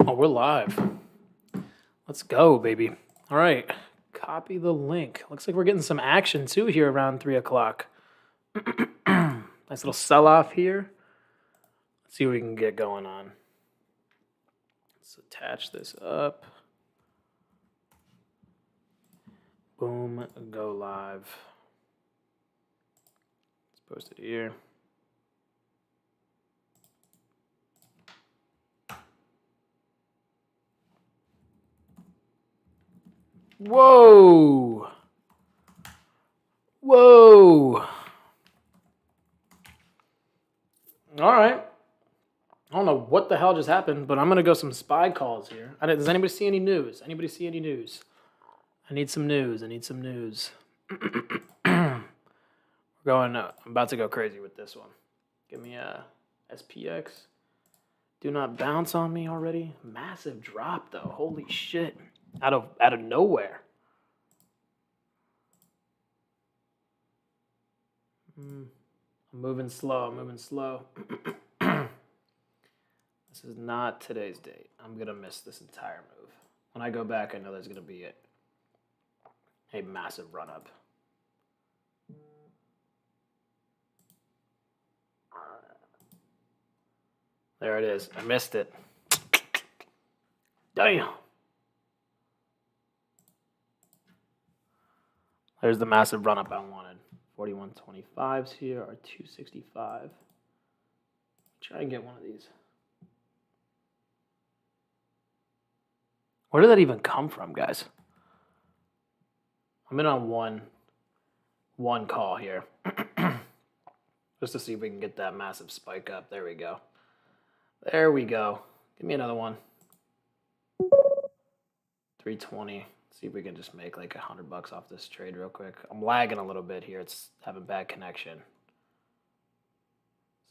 Oh, we're live. Let's go, baby. All right. Copy the link. Looks like we're getting some action too here around 3 o'clock. Nice little sell off here. Let's see what we can get going on. Let's attach this up. Boom, go live. Let's post it here. Whoa! Whoa! All right. I don't know what the hell just happened, but I'm going to go some spy calls here. Does anybody see any news? Anybody see any news? I need some news. I'm about to go crazy with this one. Give me a SPX. Do not bounce on me already. Massive drop though. Holy shit. Out of nowhere. I'm moving slow. This is not today's date. I'm going to miss this entire move. When I go back, I know there's going to be a massive run up. There it is. I missed it. Damn. There's the massive run up I wanted. 41.25s here are 265. Try and get one of these. Where did that even come from, guys? I'm in on one call here. Just to see if we can get that massive spike up. There we go. There we go. Give me another one. 320. See if we can just make like $100 off this trade real quick. I'm lagging a little bit here. It's having bad connection.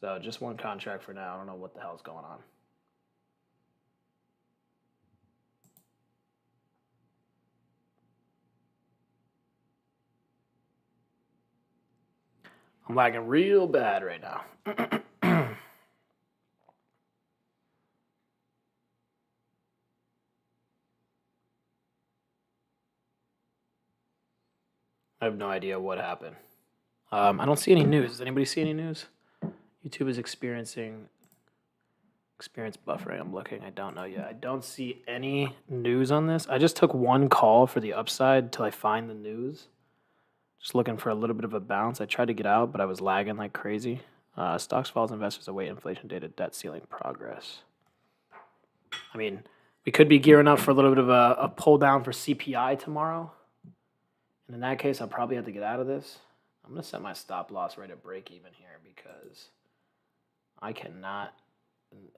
So just one contract for now. I don't know what the hell's going on. I'm lagging real bad right now. I have no idea what happened. I don't see any news. Does anybody see any news? YouTube is experience buffering. I'm looking. I don't know yet. I don't see any news on this. I just took one call for the upside until I find the news. Just looking for a little bit of a bounce. I tried to get out, but I was lagging like crazy. Stocks falls, investors await inflation data, debt ceiling progress. I mean, we could be gearing up for a little bit of a pull down for CPI tomorrow. And in that case, I'll probably have to get out of this. I'm going to set my stop loss right at break even here because I cannot.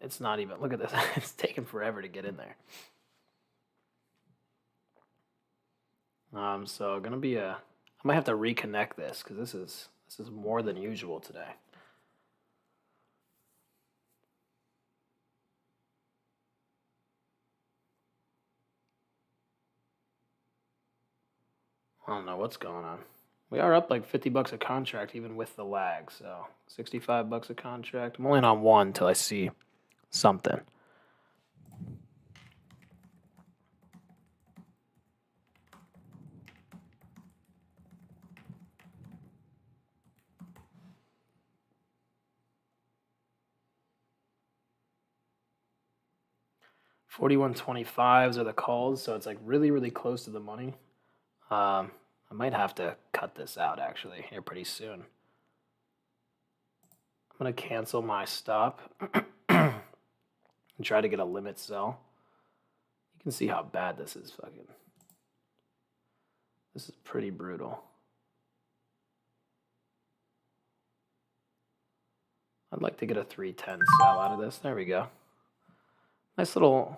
It's not even. Look at this. It's taking forever to get in there. So going to be I might have to reconnect this because this is more than usual today. I don't know what's going on. We are up like $50 a contract even with the lag. So $65 a contract. I'm only on one until I see something. $41.25s are the calls, so it's like really, really close to the money. I might have to cut this out actually here pretty soon. I'm gonna cancel my stop and try to get a limit sell. You can see how bad this is. This is pretty brutal. I'd like to get a 310 sell out of this. There we go. Nice little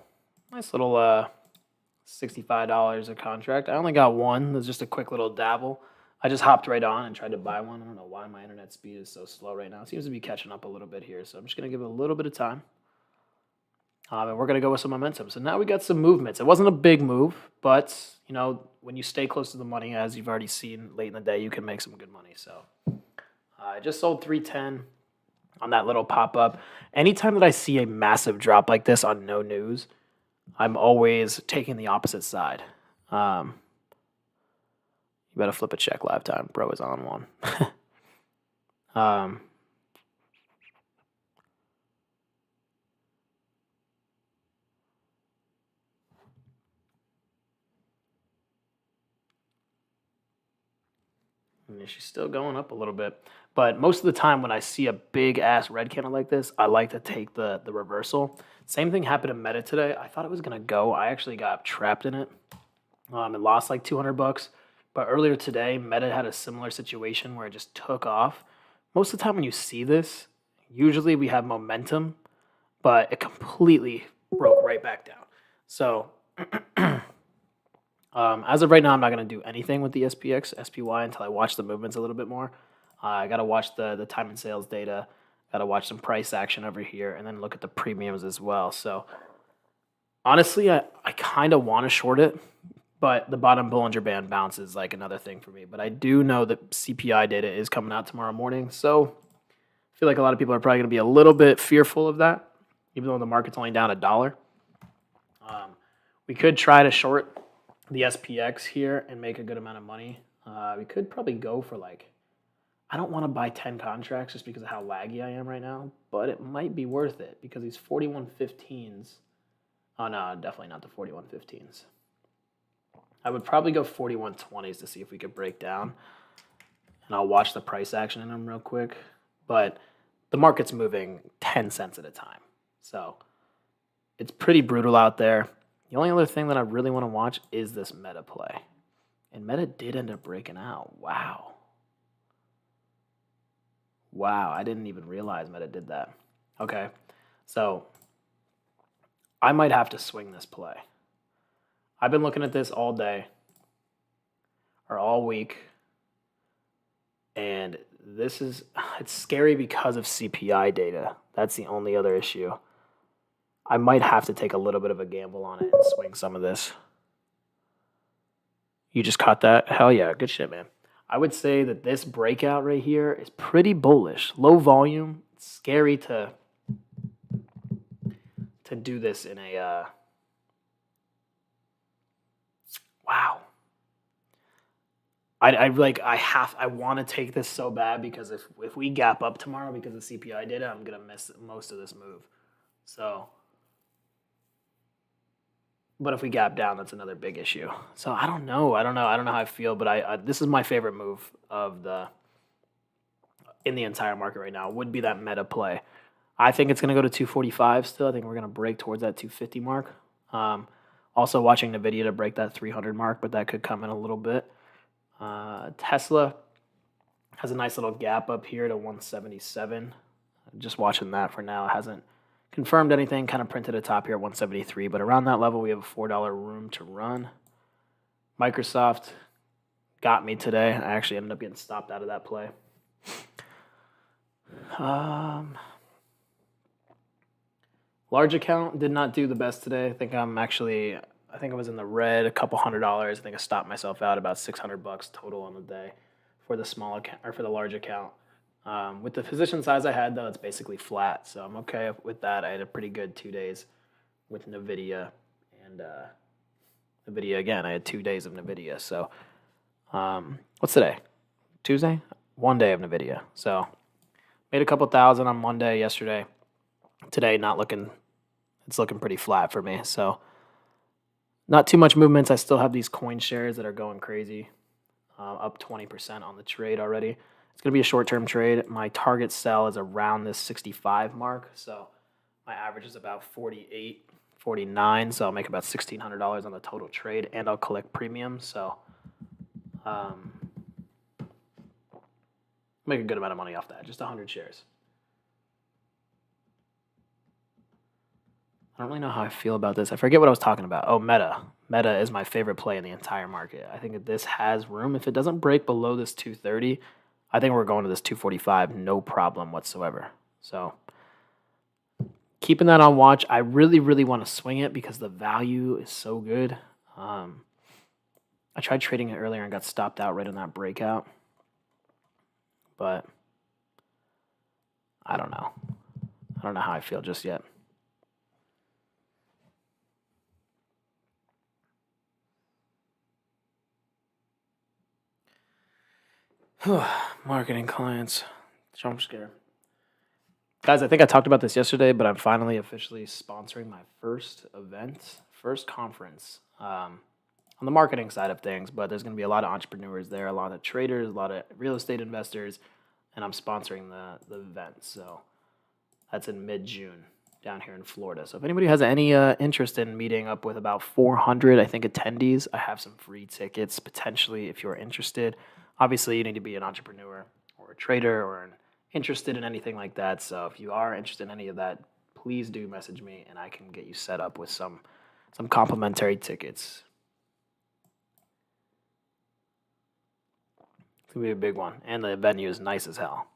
$65 a contract. I only got one. There's just a quick little dabble. I just hopped right on and tried to buy one. I don't know why my internet speed is so slow right now. It seems to be catching up a little bit here. So I'm just going to give it a little bit of time. And we're going to go with some momentum. So now we got some movements. It wasn't a big move, but, you know, when you stay close to the money, as you've already seen late in the day, you can make some good money. So I just sold 310 on that little pop-up. Anytime that I see a massive drop like this on no news, I'm always taking the opposite side. Um, you better flip a check live time. Bro is on one. um, and she's still going up a little bit. But most of the time when I see a big ass red candle like this, I like to take the reversal. Same thing happened in Meta today. I thought it was gonna go. I actually got trapped in it. It lost like $200. But earlier today, Meta had a similar situation where it just took off. Most of the time when you see this, usually we have momentum, but it completely broke right back down. So as of right now, I'm not going to do anything with the SPX, SPY until I watch the movements a little bit more. I got to watch the time and sales data, got to watch some price action over here, and then look at the premiums as well. So honestly, I kind of want to short it, but the bottom Bollinger Band bounce is like another thing for me. But I do know that CPI data is coming out tomorrow morning, so I feel like a lot of people are probably going to be a little bit fearful of that, even though the market's only down $1. We could try to short the SPX here and make a good amount of money. We could probably go for like, I don't want to buy 10 contracts just because of how laggy I am right now, but it might be worth it because these 41.15s. Oh no, definitely not the 41.15s. I would probably go 41.20s to see if we could break down. And I'll watch the price action in them real quick. But the market's moving 10 cents at a time. So it's pretty brutal out there. The only other thing that I really want to watch is this Meta play. And Meta did end up breaking out. Wow. Wow, I didn't even realize Meta did that. Okay, so I might have to swing this play. I've been looking at this all day or all week. And it's scary because of CPI data. That's the only other issue. I might have to take a little bit of a gamble on it and swing some of this. You just caught that? Hell yeah, good shit, man. I would say that this breakout right here is pretty bullish. Low volume. It's scary to do this in a wow. I want to take this so bad because if we gap up tomorrow because of CPI data, I'm gonna miss most of this move. So, but if we gap down, that's another big issue. So I don't know how I feel, but this is my favorite move of in the entire market right now. Would be that Meta play. I think it's gonna go to 245 still. I think we're gonna break towards that 250 mark. Also watching NVIDIA to break that 300 mark, but that could come in a little bit. Tesla has a nice little gap up here to 177. Just watching that for now. It hasn't confirmed anything. Kind of printed a top here at 173, but around that level, we have a $4 room to run. Microsoft got me today. I actually ended up getting stopped out of that play. Large account did not do the best today. I think I was in the red, a couple $100. I think I stopped myself out about $600 total on the day for the small account or for the large account. With the position size I had though, it's basically flat, so I'm okay with that. I had a pretty good 2 days with NVIDIA and NVIDIA again. I had 2 days of NVIDIA. So what's today? Tuesday? 1 day of NVIDIA. So made a couple thousand on Monday yesterday. Today it's looking pretty flat for me. So not too much movements. I still have these coin shares that are going crazy, up 20% on the trade already. It's going to be a short-term trade. My target sell is around this 65 mark. So my average is about 48, 49. So I'll make about $1,600 on the total trade, and I'll collect premium. So make a good amount of money off that, just 100 shares. I don't really know how I feel about this. I forget what I was talking about. Oh, Meta. Meta is my favorite play in the entire market. I think that this has room. If it doesn't break below this 230, I think we're going to this 245, no problem whatsoever. So keeping that on watch. I really, really want to swing it because the value is so good. I tried trading it earlier and got stopped out right on that breakout. But I don't know. I don't know how I feel just yet. Marketing clients. Jump scare. Guys, I think I talked about this yesterday, but I'm finally officially sponsoring my first event, first conference on the marketing side of things. But there's going to be a lot of entrepreneurs there, a lot of traders, a lot of real estate investors, and I'm sponsoring the event. So that's in mid-June down here in Florida. So if anybody has any interest in meeting up with about 400, I think, attendees, I have some free tickets potentially if you're interested. Obviously, you need to be an entrepreneur or a trader or interested in anything like that. So if you are interested in any of that, please do message me and I can get you set up with some complimentary tickets. It's gonna be a big one, and the venue is nice as hell.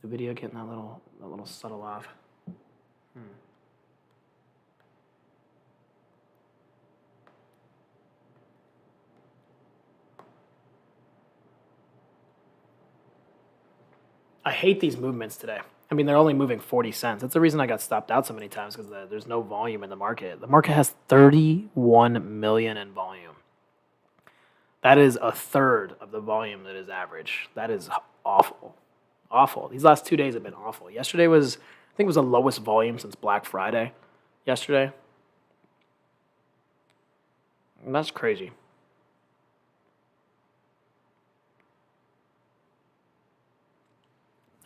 The video getting that little subtle off. I hate these movements today. I mean, they're only moving 40 cents. That's the reason I got stopped out so many times because there's no volume in the market. The market has 31 million in volume. That is a third of the volume that is average. That is awful. Awful. These last 2 days have been awful. Yesterday was, I think it was the lowest volume since Black Friday. Yesterday. And that's crazy.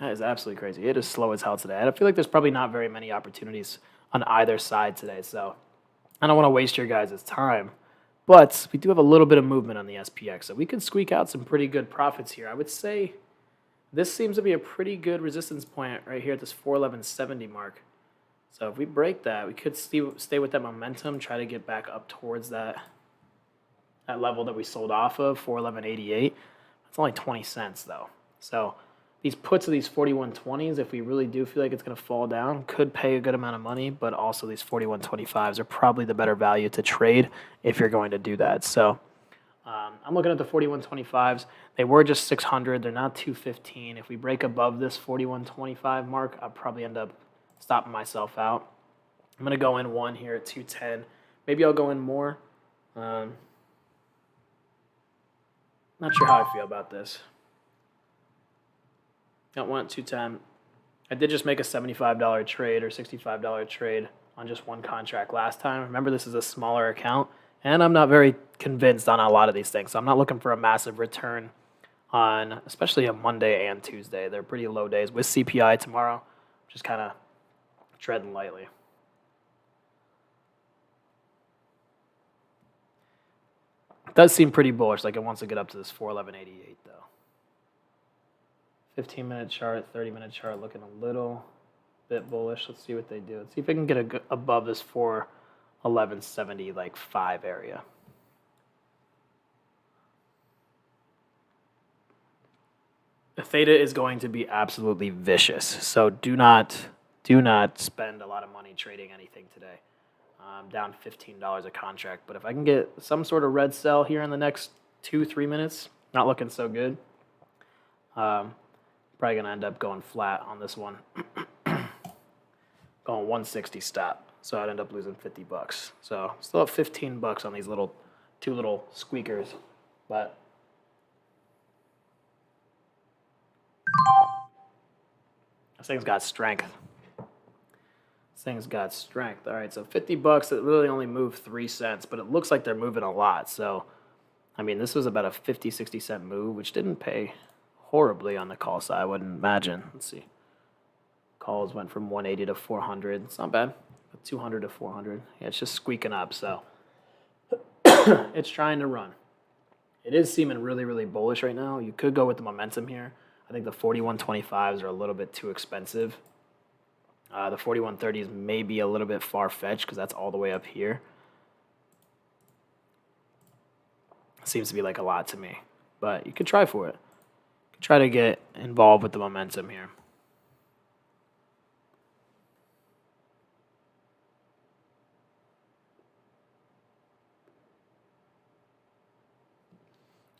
That is absolutely crazy. It is slow as hell today. I feel like there's probably not very many opportunities on either side today. So I don't want to waste your guys' time. But we do have a little bit of movement on the SPX. So we could squeak out some pretty good profits here. I would say this seems to be a pretty good resistance point right here at this 411.70 mark. So if we break that, we could stay with that momentum, try to get back up towards that level that we sold off of, 411.88. That's only 20 cents though. So these puts of these 41.20s, if we really do feel like it's going to fall down, could pay a good amount of money, but also these 41.25s are probably the better value to trade if you're going to do that. So I'm looking at the 41.25s. They were just 600. They're now 215. If we break above this 41.25 mark, I'll probably end up stopping myself out. I'm going to go in one here at 210. Maybe I'll go in more. Not sure how I feel about this. Got one at 210. I did just make a $75 trade or $65 trade on just one contract last time. Remember, this is a smaller account, and I'm not very convinced on a lot of these things. So I'm not looking for a massive return on, especially a Monday and Tuesday. They're pretty low days with CPI tomorrow. Just kind of treading lightly. It does seem pretty bullish, like it wants to get up to this 411.88 though. 15-minute chart, 30-minute chart looking a little bit bullish. Let's see what they do. Let's see if I can get above this 411.70 like 5 area. The theta is going to be absolutely vicious. So do not spend a lot of money trading anything today. Down $15 a contract. But if I can get some sort of red sell here in the next 2-3 minutes, not looking so good. Probably going to end up going flat on this one. Going 160 stop. So I'd end up losing $50. So still have $15 on these two little squeakers. But this thing's got strength. This thing's got strength. All right, so $50, it really only moved 3 cents, but it looks like they're moving a lot. So, I mean, this was about a 50, 60 cent move, which didn't pay horribly on the call side, I wouldn't imagine. Let's see. Calls went from 180 to 400. It's not bad. 200 to 400. Yeah, it's just squeaking up, so it's trying to run. It is seeming really, really bullish right now. You could go with the momentum here. I think the 41.25s are a little bit too expensive. The 41.30s may be a little bit far-fetched because that's all the way up here. Seems to be like a lot to me, but you could try for it. You could try to get involved with the momentum here.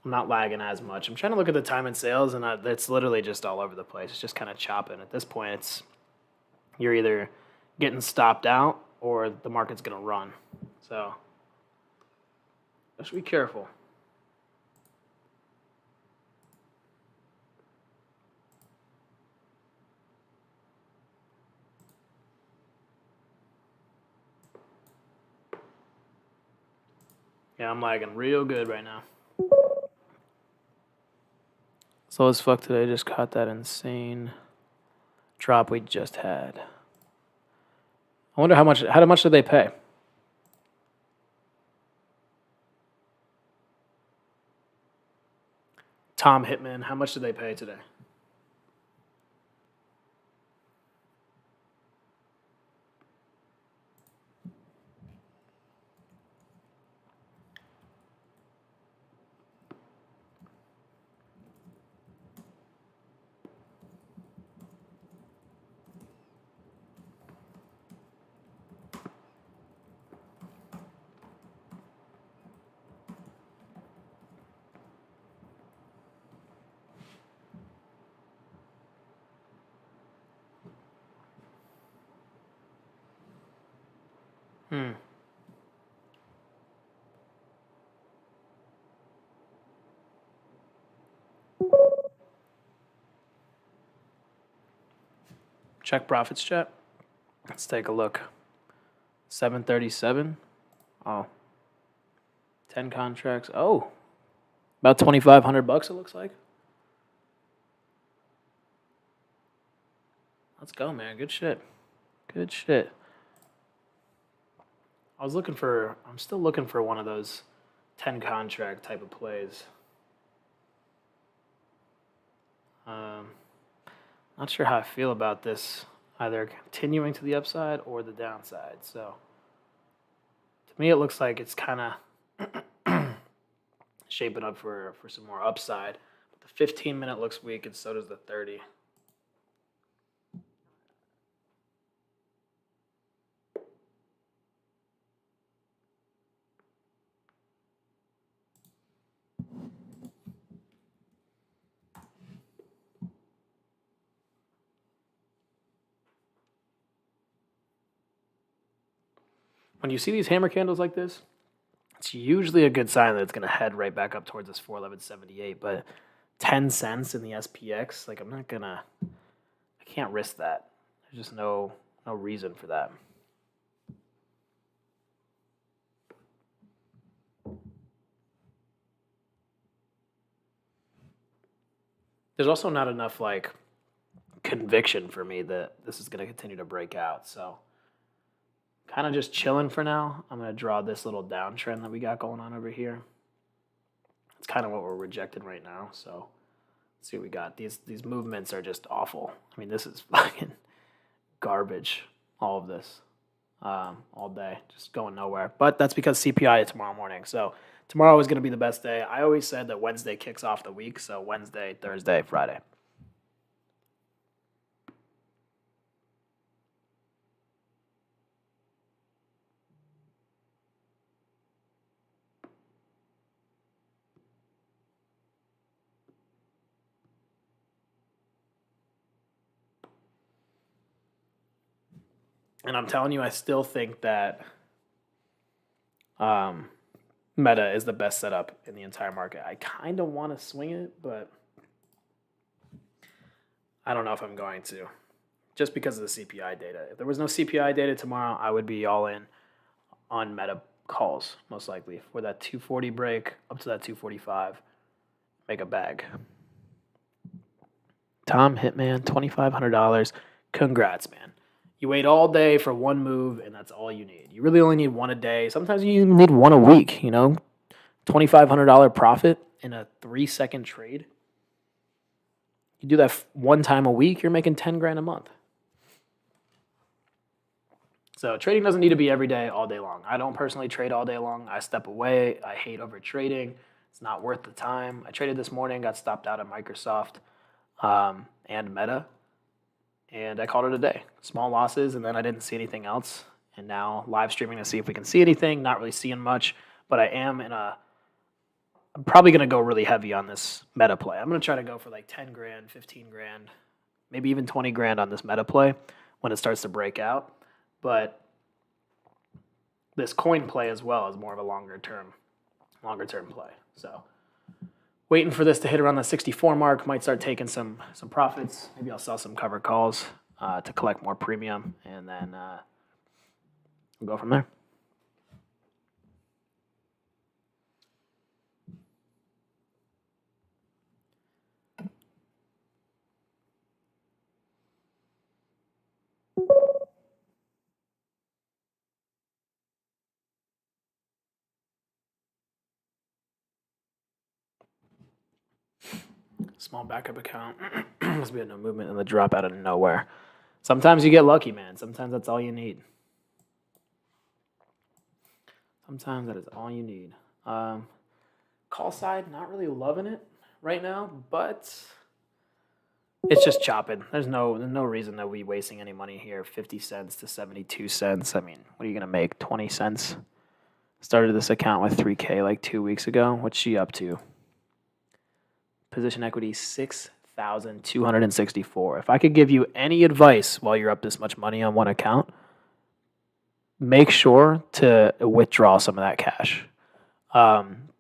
I'm not lagging as much. I'm trying to look at the time and sales, and it's literally just all over the place. It's just kind of chopping. At this point, you're either getting stopped out or the market's going to run. So Just be careful. Yeah, I'm lagging real good right now. Slow as fuck today. Just caught that insane drop we just had. I wonder how much did they pay? Tom Hitman, how much did they pay today? Hmm. Check profits chat. Let's take a look. 737. Oh. 10 contracts. Oh. About 2,500 bucks it looks like. Let's go, man. Good shit. Good shit. I'm still looking for one of those 10 contract type of plays. Not sure how I feel about this, either continuing to the upside or the downside. So to me, it looks like it's kind of shaping up for some more upside. But the 15-minute looks weak, and so does the 30. When you see these hammer candles like this, it's usually a good sign that it's going to head right back up towards this 411.78. But 10 cents in the SPX, like I can't risk that. There's just no reason for that. There's also not enough like conviction for me that this is going to continue to break out. So kind of just chilling for now. I'm going to draw this little downtrend that we got going on over here. It's kind of what we're rejecting right now. So let's see what we got. These movements are just awful. I mean, this is fucking garbage. All of this, all day, just going nowhere. But that's because CPI tomorrow morning. So tomorrow is going to be the best day. I always said that Wednesday kicks off the week. So Wednesday, Thursday, Friday. And I'm telling you, I still think that Meta is the best setup in the entire market. I kind of want to swing it, but I don't know if I'm going to, just because of the CPI data. If there was no CPI data tomorrow, I would be all in on Meta calls, most likely, for that 240 break up to that 245. Make a bag. Tom Hitman, $2,500. Congrats, man. You wait all day for one move, and that's all you need. You really only need one a day. Sometimes you even need one a week, $2,500 profit in a 3-second trade. You do that one time a week, you're making 10 grand a month. So trading doesn't need to be every day, all day long. I don't personally trade all day long. I step away. I hate over trading. It's not worth the time. I traded this morning, got stopped out at Microsoft and Meta, and I called it a day. Small losses, and then I didn't see anything else. And now live streaming to see if we can see anything. Not really seeing much, but I'm probably going to go really heavy on this Meta play. I'm going to try to go for like 10 grand, 15 grand, maybe even 20 grand on this Meta play when it starts to break out. But this coin play as well is more of a longer term longer term play. So waiting for this to hit around the 64 mark. Might start taking some profits. Maybe I'll sell some covered calls to collect more premium, and then we'll go from there. Small backup account. Must be no movement in the drop out of nowhere. Sometimes you get lucky, man. Sometimes that's all you need. Sometimes that is all you need. Call side, not really loving it right now, but it's just chopping. There's no reason that we wasting any money here. 50 cents to 72 cents. I mean, what are you gonna make? 20 cents. Started this account with 3K like 2 weeks ago. What's she up to? Position equity 6,264. If I could give you any advice while you're up this much money on one account, make sure to withdraw some of that cash.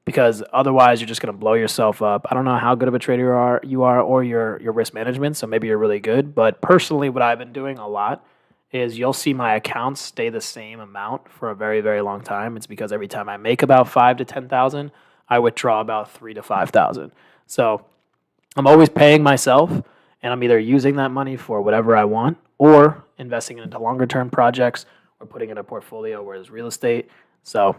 Because otherwise you're just going to blow yourself up. I don't know how good of a trader you are or your risk management, so maybe you're really good. But personally, what I've been doing a lot is you'll see my accounts stay the same amount for a very, very long time. It's because every time I make about 5 to 10,000, I withdraw about 3 to 5,000. So I'm always paying myself, and I'm either using that money for whatever I want or investing it into longer term projects or putting in a portfolio where there's real estate. So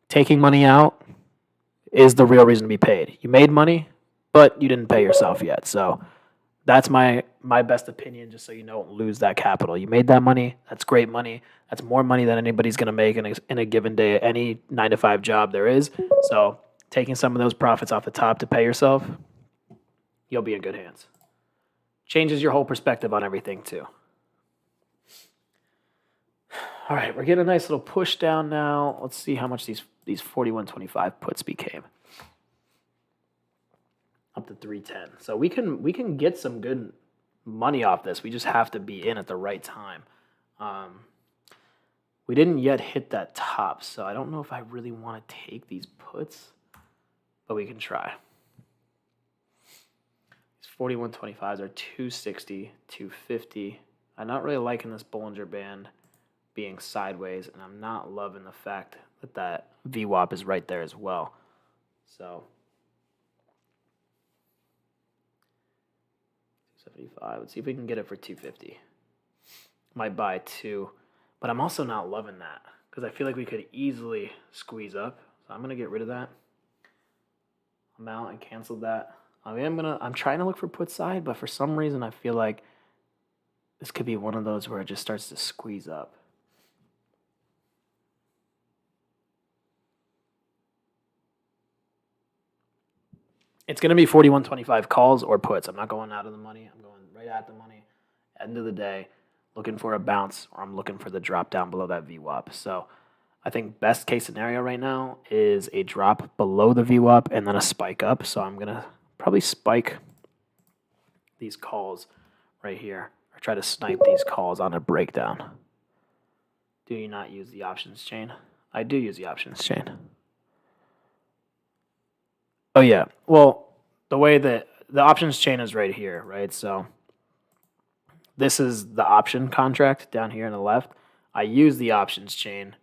taking money out is the real reason to be paid. You made money, but you didn't pay yourself yet. So that's my best opinion, just so you don't lose that capital. You made that money. That's great money. That's more money than anybody's going to make in a given day, any 9-to-5 job there is. So taking some of those profits off the top to pay yourself, you'll be in good hands. Changes your whole perspective on everything too. All right, we're getting a nice little push down now. Let's see how much these 41.25 puts became. Up to 310. So we can get some good money off this. We just have to be in at the right time. We didn't yet hit that top, so I don't know if I really want to take these puts, but we can try. These 41.25s are 260, 250. I'm not really liking this Bollinger Band being sideways, and I'm not loving the fact that VWAP is right there as well. So 275. Let's see if we can get it for 250. Might buy 2, but I'm also not loving that because I feel like we could easily squeeze up. So I'm gonna get rid of that amount and cancel that. I'm trying to look for put side, but for some reason I feel like this could be one of those where it just starts to squeeze up. It's going to be 41.25 calls or puts. I'm not going out of the money. I'm going right at the money. End of the day, looking for a bounce, or I'm looking for the drop down below that VWAP. So I think best case scenario right now is a drop below the VWAP and then a spike up. So I'm going to probably spike these calls right here, or try to snipe these calls on a breakdown. Do you not use the options chain? I do use the options chain. Oh, yeah. Well, the way that the options chain is right here, right? So this is the option contract down here on the left. I use the options chain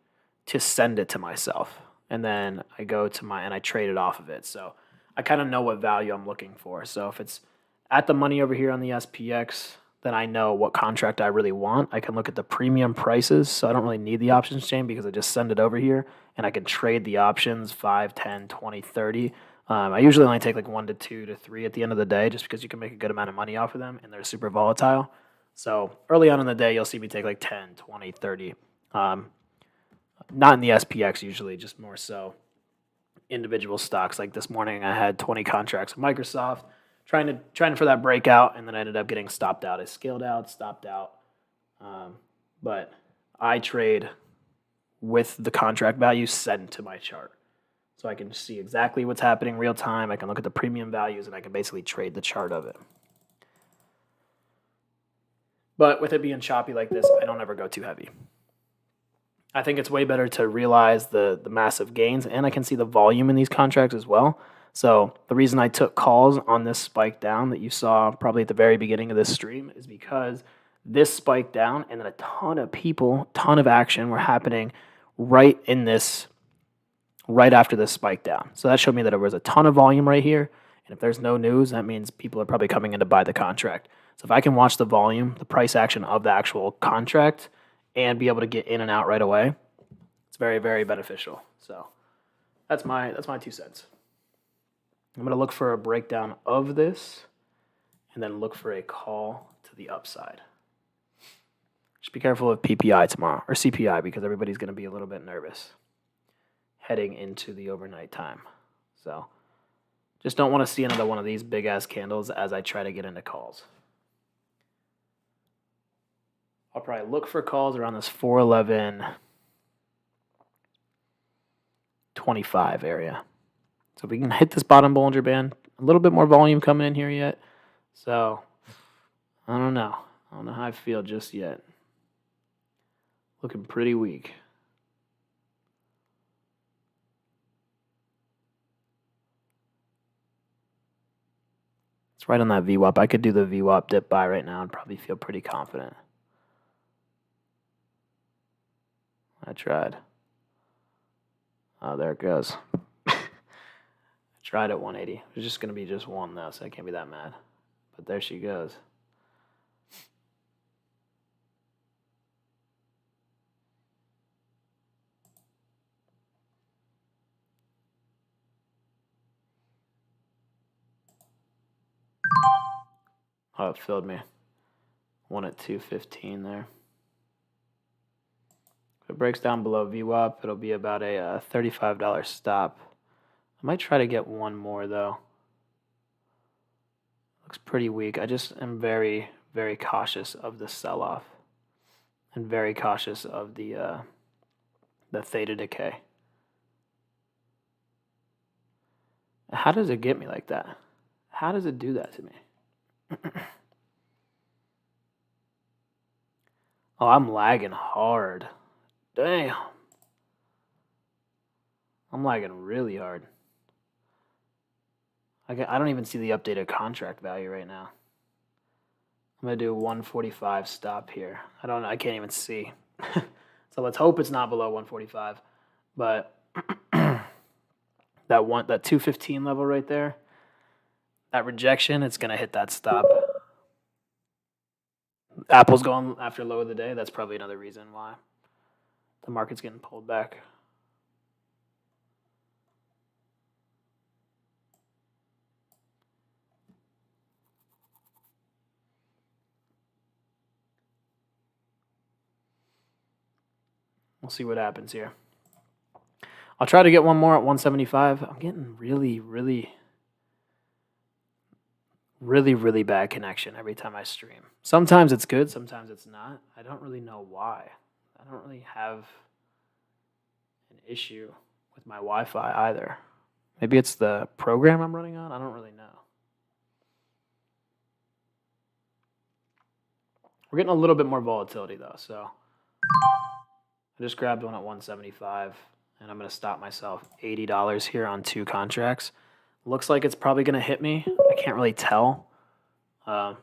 to send it to myself. And then I go to and I trade it off of it. So I kind of know what value I'm looking for. So if it's at the money over here on the SPX, then I know what contract I really want. I can look at the premium prices. So I don't really need the options chain because I just send it over here and I can trade the options 5, 10, 20, 30. I usually only take like 1 to 2 to 3 at the end of the day just because you can make a good amount of money off of them and they're super volatile. So early on in the day, you'll see me take like 10, 20, 30. Not in the SPX usually, just more so individual stocks. Like this morning, I had 20 contracts of Microsoft trying for that breakout, and then I ended up getting stopped out. I scaled out, stopped out. But I trade with the contract value sent to my chart. So I can see exactly what's happening real time. I can look at the premium values, and I can basically trade the chart of it. But with it being choppy like this, I don't ever go too heavy. I think it's way better to realize the massive gains, and I can see the volume in these contracts as well. So the reason I took calls on this spike down that you saw probably at the very beginning of this stream is because this spike down and then a ton of people, ton of action were happening right after this spike down. So that showed me that there was a ton of volume right here. And if there's no news, that means people are probably coming in to buy the contract. So if I can watch the volume, the price action of the actual contract, and be able to get in and out right away, it's very, very beneficial. So that's my 2 cents. I'm going to look for a breakdown of this and then look for a call to the upside. Just be careful of PPI tomorrow, or CPI, because everybody's going to be a little bit nervous heading into the overnight time. So just don't want to see another one of these big-ass candles as I try to get into calls. I'll probably look for calls around this 411.25 area. So if we can hit this bottom Bollinger Band, a little bit more volume coming in here yet. So I don't know. I don't know how I feel just yet. Looking pretty weak. It's right on that VWAP. I could do the VWAP dip buy right now and probably feel pretty confident. I tried. Oh, there it goes. I tried at 180. It's just going to be just one, though, so I can't be that mad. But there she goes. Oh, it filled me. One at 215 there. If it breaks down below VWAP, it'll be about a $35 stop. I might try to get one more, though. Looks pretty weak. I just am very, very cautious of the sell-off and very cautious of the theta decay. How does it get me like that? How does it do that to me? Oh, I'm lagging hard. Damn. I'm lagging really hard. I don't even see the updated contract value right now. I'm going to do a 145 stop here. I can't even see. So let's hope it's not below 145. But that 215 level right there, that rejection, it's going to hit that stop. Apple's going after low of the day. That's probably another reason why the market's getting pulled back. We'll see what happens here. I'll try to get one more at 175. I'm getting really, really, really, really bad connection every time I stream. Sometimes it's good, sometimes it's not. I don't really know why. I don't really have an issue with my Wi-Fi either. Maybe it's the program I'm running on. I don't really know. We're getting a little bit more volatility, though, so I just grabbed one at 175, and I'm going to stop myself $80 here on 2 contracts. Looks like it's probably going to hit me. I can't really tell. Yeah,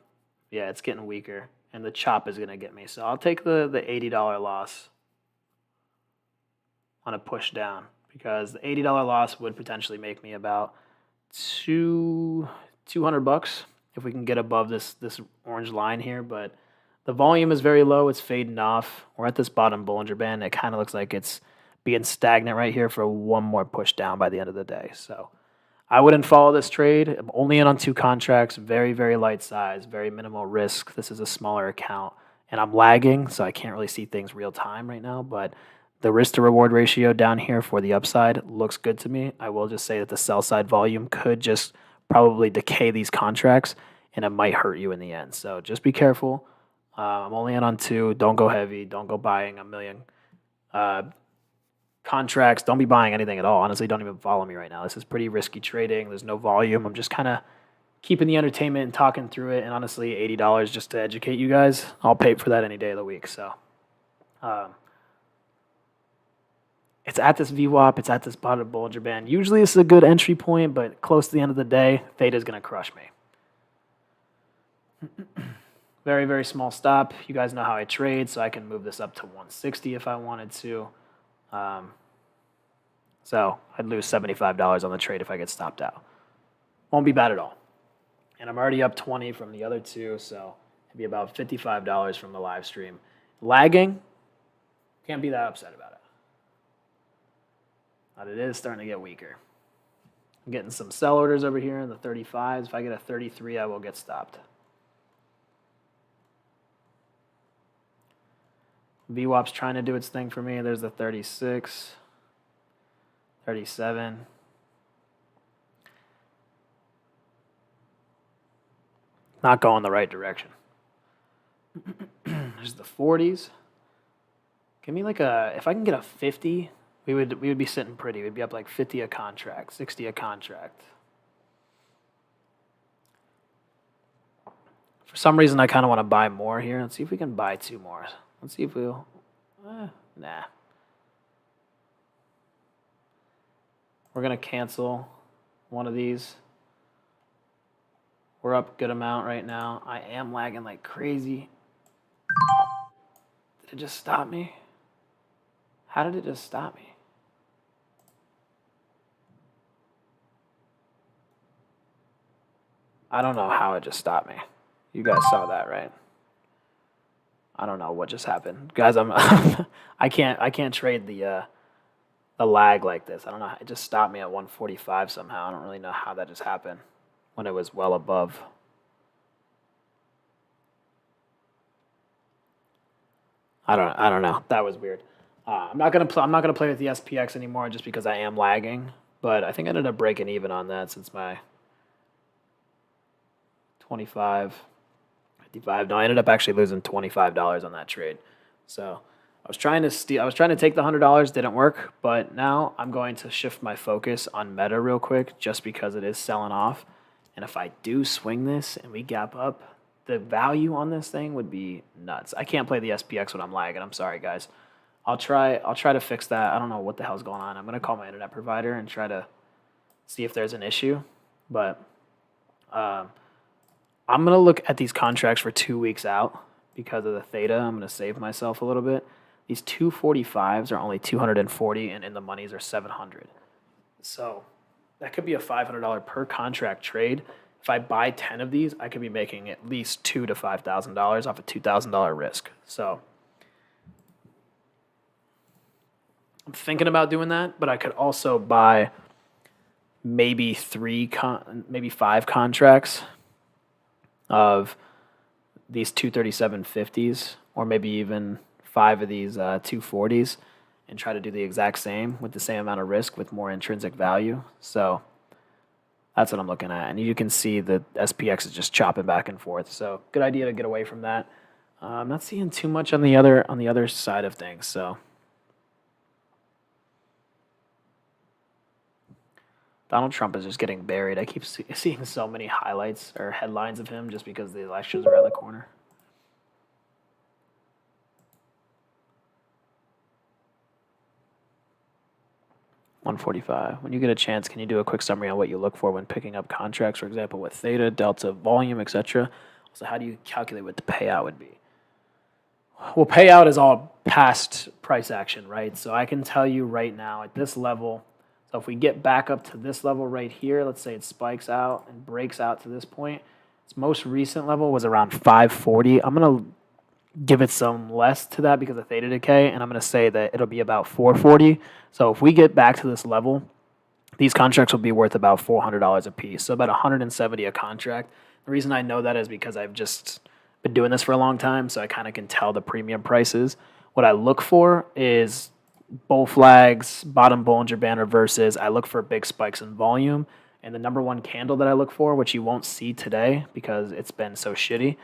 it's getting weaker, and the chop is going to get me. So I'll take the $80 loss on a push down, because the $80 loss would potentially make me about $200 if we can get above this orange line here, but the volume is very low. It's fading off. We're at this bottom Bollinger Band. It kind of looks like it's being stagnant right here for one more push down by the end of the day. So I wouldn't follow this trade. I'm only in on 2 contracts, very, very light size, very minimal risk. This is a smaller account, and I'm lagging, so I can't really see things real time right now, but the risk to reward ratio down here for the upside looks good to me. I will just say that the sell side volume could just probably decay these contracts, and it might hurt you in the end. So just be careful. I'm only in on 2. Don't go heavy. Don't go buying a million contracts. Don't be buying anything at all. Honestly, don't even follow me right now. This is pretty risky trading. There's no volume. I'm just kind of keeping the entertainment and talking through it. And honestly, $80 just to educate you guys, I'll pay for that any day of the week. So It's at this VWAP. It's at this bottom Bollinger Band. Usually this is a good entry point, but close to the end of the day, Theta is going to crush me. Very, very small stop. You guys know how I trade, so I can move this up to 160 if I wanted to. So I'd lose $75 on the trade if I get stopped out. Won't be bad at all. And I'm already up 20 from the other two, so it'd be about $55 from the live stream. Lagging, can't be that upset about it. But it is starting to get weaker. I'm getting some sell orders over here in the 35s. If I get a 33, I will get stopped. VWAP's trying to do its thing for me. There's the 36, 37. Not going the right direction. There's the 40s. Give me like if I can get a 50, we would be sitting pretty. We'd be up like 50 a contract, 60 a contract. For some reason, I kind of want to buy more here. Let's see if we can buy 2 more. Let's see if we'll, nah. We're going to cancel one of these. We're up a good amount right now. I am lagging like crazy. Did it just stop me? How did it just stop me? I don't know how it just stopped me. You guys saw that, right? I don't know what just happened. Guys, I can't trade the lag like this. I don't know. It just stopped me at 145 somehow. I don't really know how that just happened when it was well above. I don't know. That was weird. I'm not gonna play with the SPX anymore just because I am lagging. But I think I ended up breaking even on that since my 25, 55. No, I ended up actually losing $25 on that trade. So I was trying to take the $100, didn't work. But now I'm going to shift my focus on Meta real quick, just because it is selling off. And if I do swing this and we gap up, the value on this thing would be nuts. I can't play the SPX when I'm lagging. I'm sorry, guys. I'll try to fix that. I don't know what the hell's going on. I'm going to call my internet provider and try to see if there's an issue. But I'm going to look at these contracts for 2 weeks out because of the theta. I'm going to save myself a little bit. These 245s are only 240, and in the monies are 700. So that could be a $500 per contract trade. If I buy 10 of these, I could be making at least $2,000 to $5,000 off a $2,000 risk. So I'm thinking about doing that, but I could also buy maybe 5 contracts of these 237.50s, or maybe even 5 of these 240s, and try to do the exact same with the same amount of risk with more intrinsic value. So that's what I'm looking at. And you can see the SPX is just chopping back and forth. So good idea to get away from that. I'm not seeing too much on the other side of things. So Donald Trump is just getting buried. I keep seeing so many highlights or headlines of him just because the elections are around the corner. $145. When you get a chance, can you do a quick summary on what you look for when picking up contracts, for example, with theta, delta, volume, etc.? Also, how do you calculate what the payout would be? Well, payout is all past price action, right? So I can tell you right now at this level, so if we get back up to this level right here, let's say it spikes out and breaks out to this point, its most recent level was around 540. I'm going to give it some less to that because of theta decay, and I'm going to say that it'll be about 440. So if we get back to this level, these contracts will be worth about $400 a piece, so about $170 a contract. The reason I know that is because I've just been doing this for a long time, so I kind of can tell the premium prices. What I look for is bull flags, bottom Bollinger Band reverses. I look for big spikes in volume, and the number one candle that I look for, which you won't see today because it's been so shitty,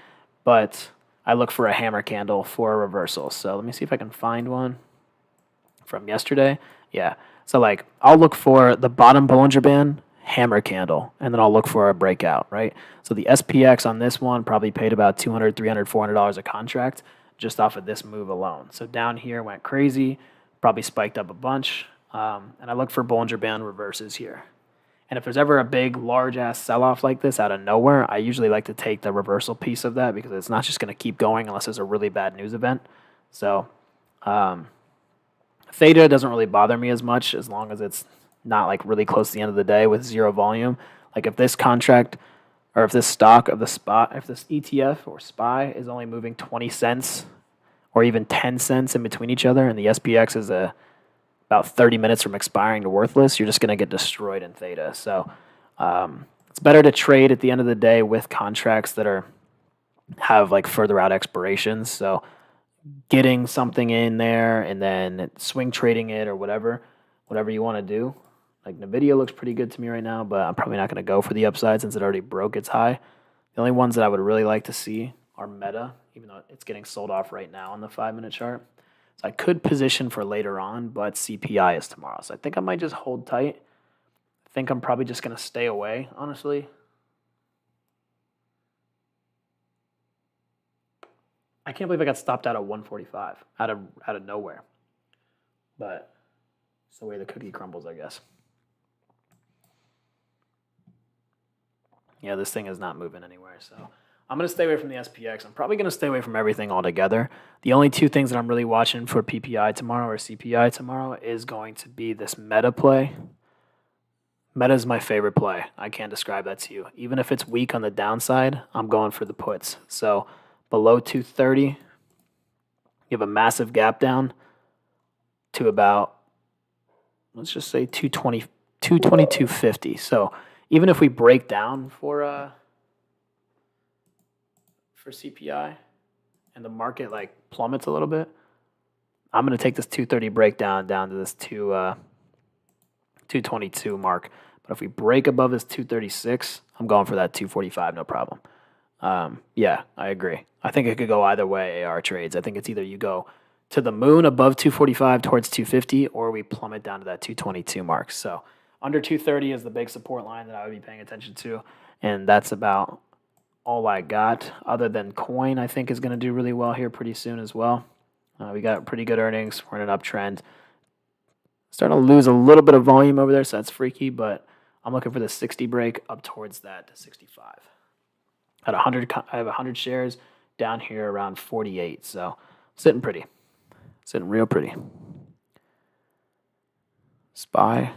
but I look for a hammer candle for a reversal. So let me see if I can find one from yesterday. Yeah. So like I'll look for the bottom Bollinger Band hammer candle, and then I'll look for a breakout, right? So the SPX on this one probably paid about $200, $300, $400 a contract just off of this move alone. So down here went crazy, Probably spiked up a bunch. And I look for Bollinger Band reverses here. And if there's ever a big, large-ass sell-off like this out of nowhere, I usually like to take the reversal piece of that because it's not just going to keep going unless there's a really bad news event. So theta doesn't really bother me as much as long as it's not like really close to the end of the day with zero volume. Like if this contract or if this stock of the spot, if this ETF or SPY is only moving 20 cents or even 10 cents in between each other and the SPX is about 30 minutes from expiring to worthless, you're just going to get destroyed in theta. So it's better to trade at the end of the day with contracts that have like further out expirations. So getting something in there and then swing trading it or whatever you want to do. Like Nvidia looks pretty good to me right now, but I'm probably not going to go for the upside since it already broke its high. The only ones that I would really like to see are Meta, even though it's getting sold off right now on the 5-minute chart. So I could position for later on, but CPI is tomorrow. So I think I might just hold tight. I think I'm probably just going to stay away, honestly. I can't believe I got stopped out at 145 out of nowhere. But it's the way the cookie crumbles, I guess. Yeah, this thing is not moving anywhere. So I'm going to stay away from the SPX. I'm probably going to stay away from everything altogether. The only two things that I'm really watching for PPI tomorrow or CPI tomorrow is going to be this Meta play. Meta is my favorite play. I can't describe that to you. Even if it's weak on the downside, I'm going for the puts. So below 230, you have a massive gap down to about, let's just say 220, 222.50. So even if we break down for CPI and the market like plummets a little bit, I'm going to take this 230 breakdown down to this 222 mark. But if we break above this 236, I'm going for that 245, no problem. Yeah, I agree. I think it could go either way, AR trades. I think it's either you go to the moon above 245 towards 250, or we plummet down to that 222 mark. So under 230 is the big support line that I would be paying attention to, and that's about all I got. Other than coin, I think is going to do really well here pretty soon as well. We got pretty good earnings. We're in an uptrend. Starting to lose a little bit of volume over there, so that's freaky, but I'm looking for the 60 break up towards that 65. At 100, I have 100 shares down here around 48, so sitting pretty. Sitting real pretty. SPY,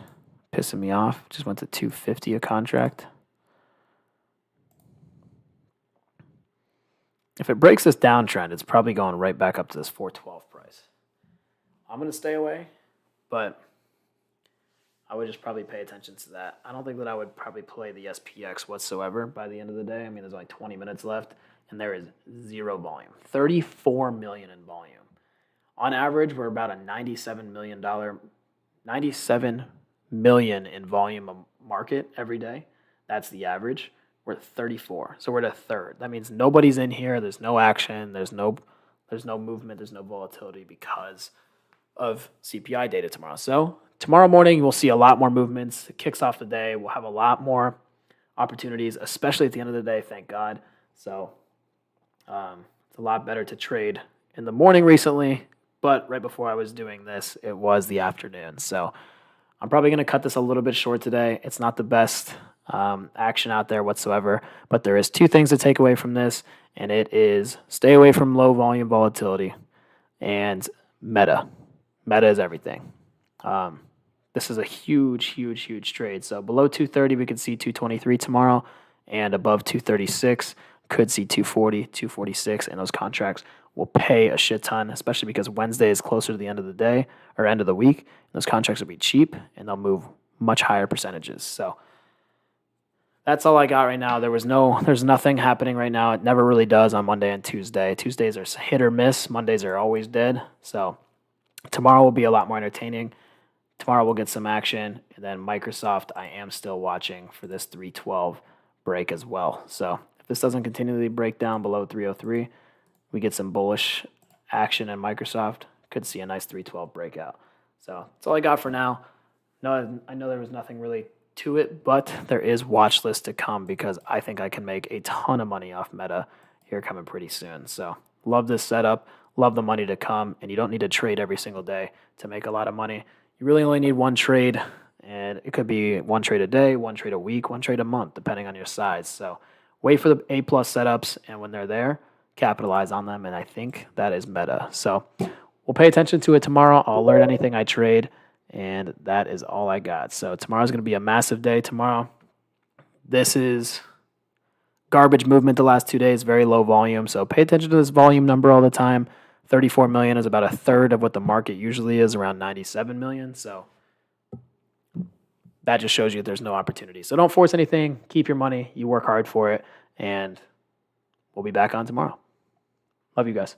pissing me off. Just went to 250 a contract. If it breaks this downtrend, it's probably going right back up to this 412 price. I'm going to stay away, but I would just probably pay attention to that. I don't think that I would probably play the SPX whatsoever by the end of the day. I mean, there's only 20 minutes left, and there is zero volume. 34 million in volume. On average, we're about a $97 million in volume market every day. That's the average. We're at 34, so we're at a third. That means nobody's in here. There's no action. There's no movement. There's no volatility because of CPI data tomorrow. So tomorrow morning, we'll see a lot more movements. It kicks off the day. We'll have a lot more opportunities, especially at the end of the day, thank God. So it's a lot better to trade in the morning recently, but right before I was doing this, it was the afternoon. So I'm probably going to cut this a little bit short today. It's not the best action out there whatsoever, but there is two things to take away from this, and it is stay away from low volume volatility and Meta. Meta is everything. This is a huge trade. So below 230, we could see 223 tomorrow, and above 236, could see 240, 246, and those contracts will pay a shit ton, especially because Wednesday is closer to the end of the day or end of the week. Those contracts will be cheap, and they'll move much higher percentages. So that's all I got right now. There's nothing happening right now. It never really does on Monday and Tuesday. Tuesdays are hit or miss. Mondays are always dead. So tomorrow will be a lot more entertaining. Tomorrow we'll get some action. And then Microsoft, I am still watching for this 312 break as well. So if this doesn't continually break down below 303, we get some bullish action in Microsoft. Could see a nice 312 breakout. So that's all I got for now. No, I know there was nothing really to it, but there is watch list to come because I think I can make a ton of money off Meta here coming pretty soon. So love this setup. love the money to come, and you don't need to trade every single day to make a lot of money. You really only need one trade, and it could be one trade a day, one trade a week, one trade a month, depending on your size. So wait for the A plus setups, and when they're there, capitalize on them. And I think that is meta. So we'll pay attention to it tomorrow. I'll alert anything I trade, and that is all I got. So tomorrow's going to be a massive day tomorrow. This is garbage movement the last 2 days, very low volume. So pay attention to this volume number all the time. 34 million is about a third of what the market usually is, around 97 million. So that just shows you there's no opportunity. So don't force anything. Keep your money. You work hard for it. And we'll be back on tomorrow. Love you guys.